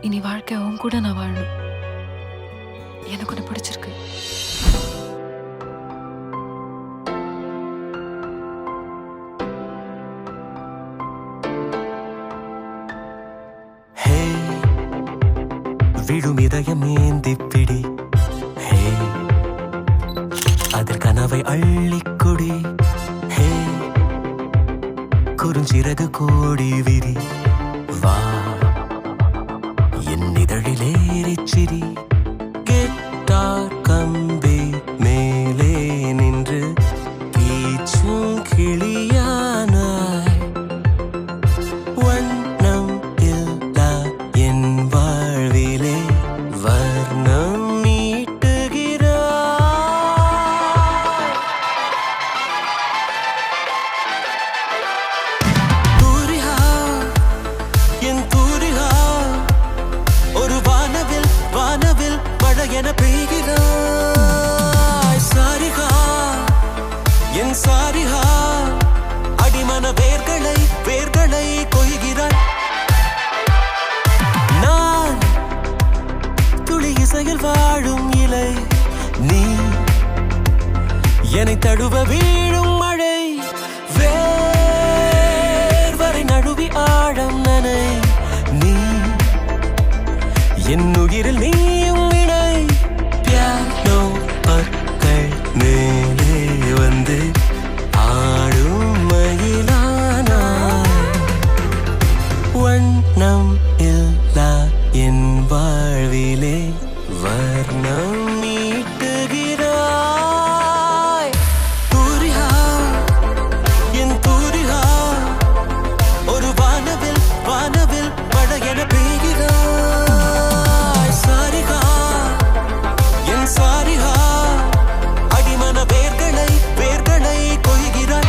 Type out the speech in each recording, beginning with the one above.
இனி வாழ்க்கை உன் கூட நான் வாழணும். எனக்கு ஒன்று பிடிச்சிருக்கு. விழும் இதயம் ஏந்திப்பிடி, ஹே அதில் கனவை அள்ளிக்குடி, ஹே குறுஞ்சிறகு கோடி விரி, வா என் இதழிலேறிச்சிரி. கெட்டார் கம்பி மேலே நின்று கீச்சும் கிளியானாய், வண்ணம் இல்லா என் வாழ்விலே வர்ணம் நீட்டுகிறாய். தூரிகா என் தூரிகா, ஒரு வானவில் வானவில் மழையென பெய்கிறாய். சாரிகா என் சாரிகா, அடிமன வேர்களை வேர்களை கொய்கிறாய். நான் துளி இசையில் வாழும் இலை, நீ என்னை தழுவ வீழும் மழை. வேர்வரை நழுவி ஆழம் நனை, நீ என் உயிரில் நீயும் இணை. பியானோ பற்கள் மேலே வந்து ஆடும் மயிலானாய், வண்ணம் இல்லா என் வாழ்விலே வர்ணம் நீட்டுகிறாய். தூரிகா என் தூரிகா, ஒரு வானவில் வானவில் மழையென பெய்கிறாய். சாரிகா என் சாரிகா, அடிமன வேர்களை வேர்களை கொய்கிறாய்.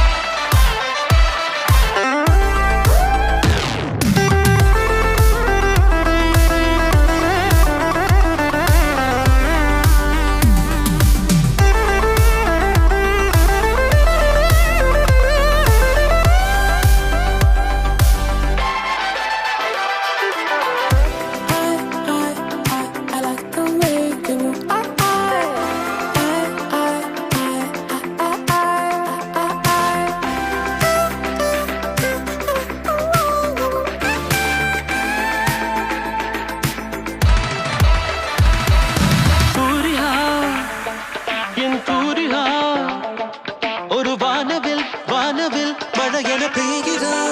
ஒரு வானவில் வானவில் மழையென பெய்கிறாய்.